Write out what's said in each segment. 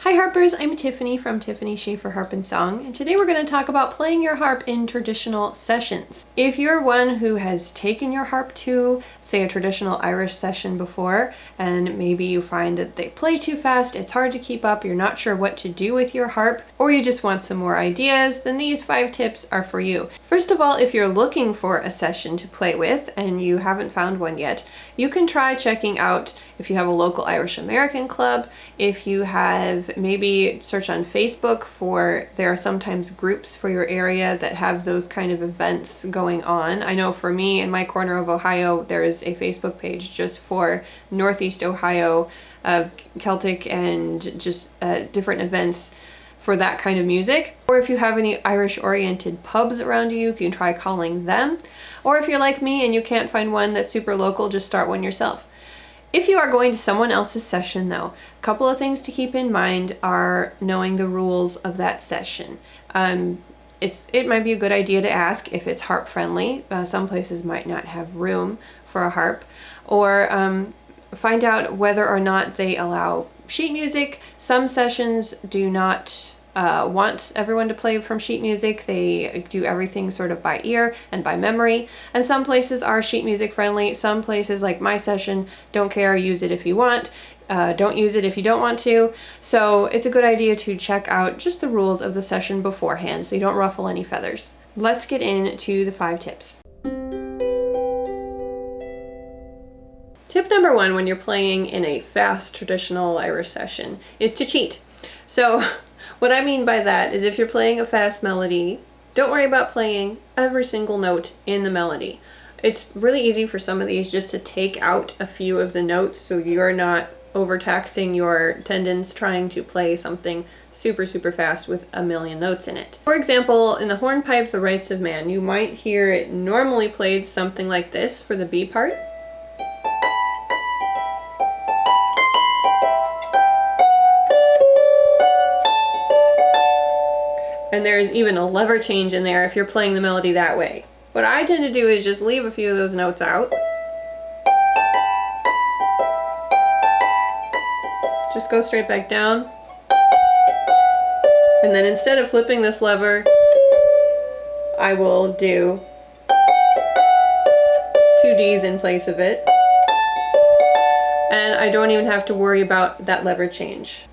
Hi Harpers, I'm Tiffany from Tiffany Schaefer Harp and Song, and today we're going to talk about playing your harp in traditional sessions. If you're one who has taken your harp to, say, a traditional Irish session before, and maybe you find that they play too fast, it's hard to keep up, you're not sure what to do with your harp, or you just want some more ideas, then these 5 tips are for you. First of all, if you're looking for a session to play with and you haven't found one yet, you can try checking out if you have a local Irish American club, if you have maybe search on Facebook for, there are sometimes groups for your area that have those kind of events going on. I know for me in my corner of Ohio, there is a Facebook page just for Northeast Ohio Celtic and just different events for that kind of music. Or if you have any Irish oriented pubs around you can try calling them. Or if you're like me and you can't find one that's super local, just start one yourself. If you are going to someone else's session though, a couple of things to keep in mind are knowing the rules of that session. It might be a good idea to ask if it's harp friendly. Some places might not have room for a harp. Or find out whether or not they allow sheet music. Some sessions do not want everyone to play from sheet music. They do everything sort of by ear and by memory, and some places are sheet music friendly. Some places, like my session, don't care, use it if you want, don't use it if you don't want to. So it's a good idea to check out just the rules of the session beforehand so you don't ruffle any feathers. Let's get into the 5 tips. Tip number 1 when you're playing in a fast traditional Irish session is to cheat. So what I mean by that is if you're playing a fast melody, don't worry about playing every single note in the melody. It's really easy for some of these just to take out a few of the notes so you're not overtaxing your tendons trying to play something super fast with a million notes in it. For example, in the hornpipe, The Rights of Man, you might hear it normally played something like this for the B part. And there's even a lever change in there if you're playing the melody that way. What I tend to do is just leave a few of those notes out. Just go straight back down. And then instead of flipping this lever, I will do 2 Ds in place of it. And I don't even have to worry about that lever change.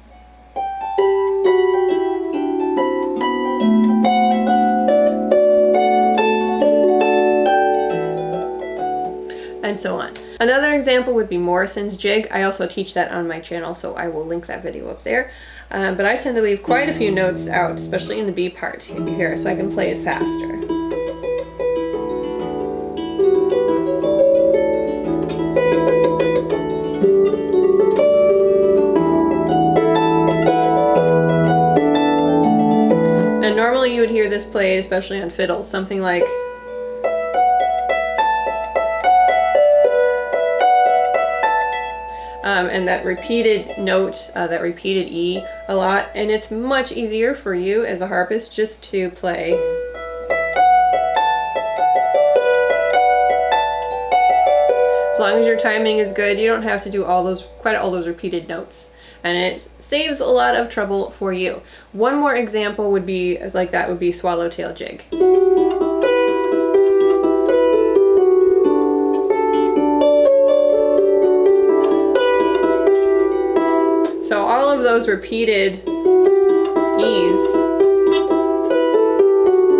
And so on. Another example would be Morrison's Jig. I also teach that on my channel, so I will link that video up there. But I tend to leave quite a few notes out, especially in the B part here, so I can play it faster. Now normally you would hear this played, especially on fiddles, something like and that repeated note, that repeated E a lot, and it's much easier for you as a harpist just to play as long as your timing is good. You don't have to do quite all those repeated notes, and it saves a lot of trouble for you. One more example would be like that would be Swallowtail Jig. So all of those repeated E's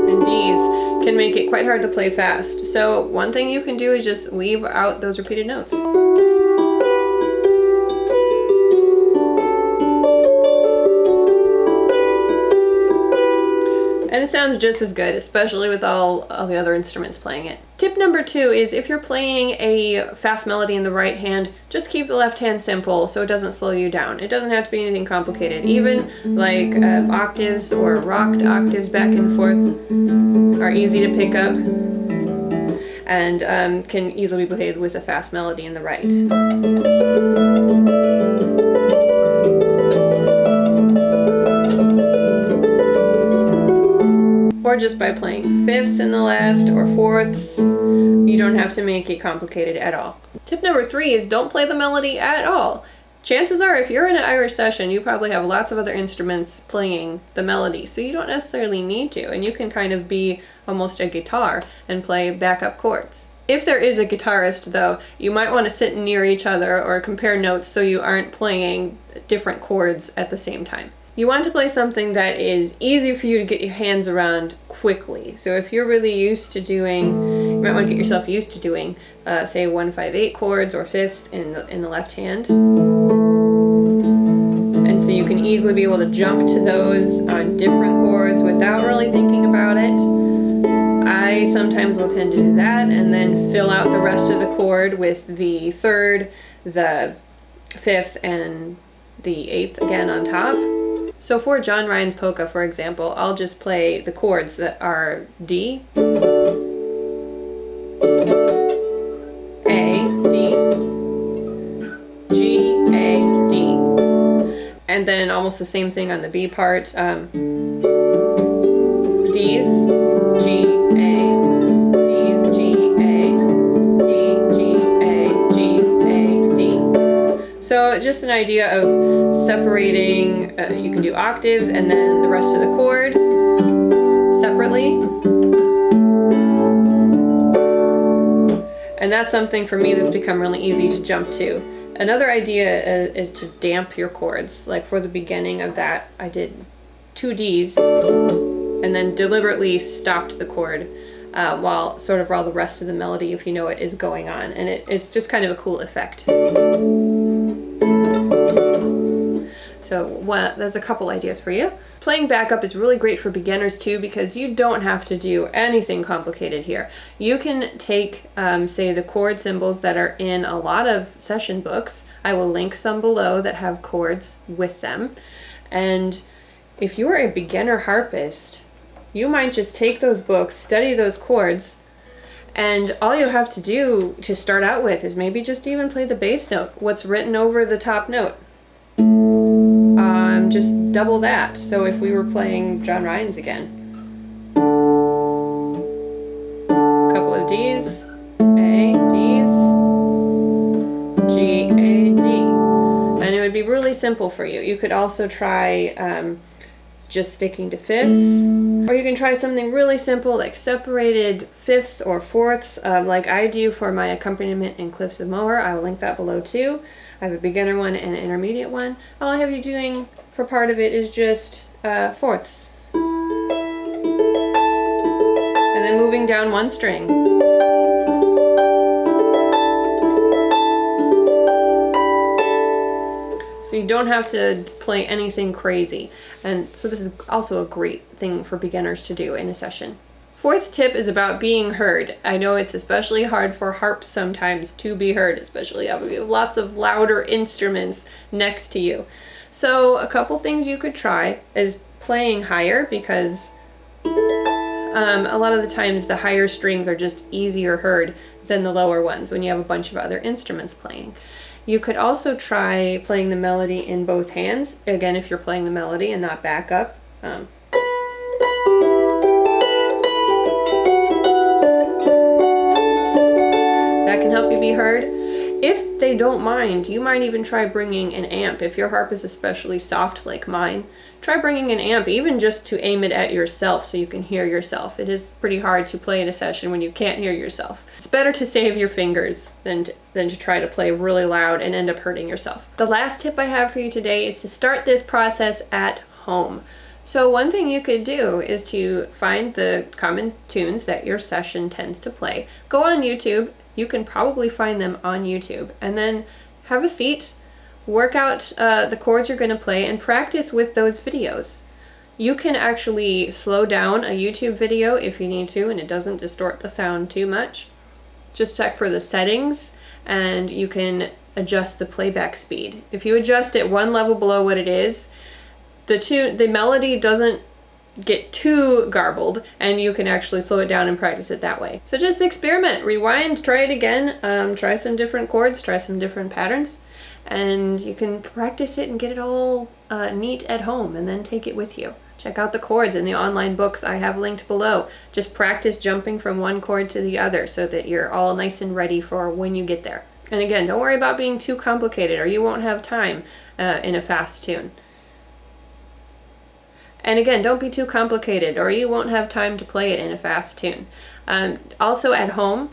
and D's can make it quite hard to play fast. So one thing you can do is just leave out those repeated notes. And it sounds just as good, especially with all the other instruments playing it. Tip number 2 is if you're playing a fast melody in the right hand, just keep the left hand simple so it doesn't slow you down. It doesn't have to be anything complicated. Even like octaves or rocked octaves back and forth are easy to pick up and can easily be played with a fast melody in the right. Or just by playing fifths in the left or fourths. You don't have to make it complicated at all. Tip number 3 is don't play the melody at all. Chances are, if you're in an Irish session, you probably have lots of other instruments playing the melody, so you don't necessarily need to, and you can kind of be almost a guitar and play backup chords. If there is a guitarist, though, you might want to sit near each other or compare notes so you aren't playing different chords at the same time. You want to play something that is easy for you to get your hands around quickly. So if you're really used to doing, you might want to get yourself used to doing, say 1-5-8 chords or fifths in the left hand. And so you can easily be able to jump to those on different chords without really thinking about it. I sometimes will tend to do that and then fill out the rest of the chord with the third, the fifth, and the eighth again on top. So for John Ryan's polka, for example, I'll just play the chords that are D, A, D, G, A, D. And then almost the same thing on the B part. D's, G, A, D's, G, A, D, G, A, G, A, D. So just an idea of separating, you can do octaves and then the rest of the chord separately. And that's something for me that's become really easy to jump to. Another idea is to damp your chords. Like for the beginning of that, I did 2 Ds and then deliberately stopped the chord while the rest of the melody, if you know it, is going on. And it's just kind of a cool effect. So there's a couple ideas for you. Playing backup is really great for beginners too, because you don't have to do anything complicated here. You can take, say, the chord symbols that are in a lot of session books. I will link some below that have chords with them. And if you're a beginner harpist, you might just take those books, study those chords, and all you have to do to start out with is maybe just even play the bass note, what's written over the top note. Just double that. So if we were playing John Ryan's again, a couple of D's, A, D's, G, A, D. And it would be really simple for you. You could also try just sticking to fifths, or you can try something really simple like separated fifths or fourths, like I do for my accompaniment in Cliffs of Moher. I will link that below too. I have a beginner one and an intermediate one. All I have you doing for part of it is just fourths. And then moving down one string. So you don't have to play anything crazy. And so this is also a great thing for beginners to do in a session. Fourth tip is about being heard. I know it's especially hard for harps sometimes to be heard, especially if you have lots of louder instruments next to you. So a couple things you could try is playing higher, because a lot of the times the higher strings are just easier heard than the lower ones when you have a bunch of other instruments playing. You could also try playing the melody in both hands, again if you're playing the melody and not backup. That can help you be heard. If they don't mind, you might even try bringing an amp. If your harp is especially soft like mine, try bringing an amp, even just to aim it at yourself so you can hear yourself. It is pretty hard to play in a session when you can't hear yourself. It's better to save your fingers than to try to play really loud and end up hurting yourself. The last tip I have for you today is to start this process at home. So one thing you could do is to find the common tunes that your session tends to play. Go on YouTube. You can probably find them on YouTube, and then have a seat, work out the chords you're going to play, and practice with those videos. You can actually slow down a YouTube video if you need to, and it doesn't distort the sound too much. Just check for the settings, and you can adjust the playback speed. If you adjust it one level below what it is, the melody doesn't get too garbled, and you can actually slow it down and practice it that way. So just experiment, rewind, try it again, try some different chords, try some different patterns, and you can practice it and get it all neat at home and then take it with you. Check out the chords in the online books I have linked below. Just practice jumping from one chord to the other so that you're all nice and ready for when you get there. And again, don't worry about being too complicated or you won't have time in a fast tune. And again, don't be too complicated or you won't have time to play it in a fast tune. Also at home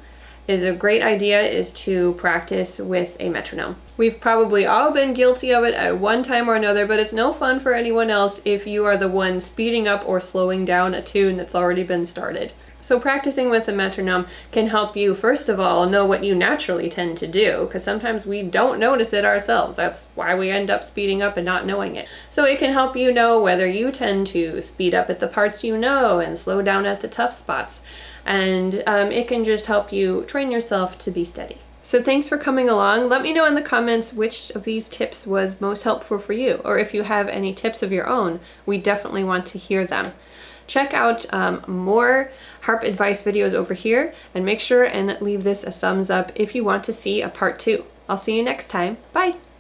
is a great idea is to practice with a metronome. We've probably all been guilty of it at one time or another, but it's no fun for anyone else if you are the one speeding up or slowing down a tune that's already been started. So practicing with the metronome can help you, first of all, know what you naturally tend to do, because sometimes we don't notice it ourselves. That's why we end up speeding up and not knowing it. So it can help you know whether you tend to speed up at the parts you know and slow down at the tough spots. And it can just help you train yourself to be steady. So thanks for coming along. Let me know in the comments which of these tips was most helpful for you, or if you have any tips of your own, we definitely want to hear them. Check out more harp advice videos over here, and make sure and leave this a thumbs up if you want to see a part 2. I'll see you next time. Bye!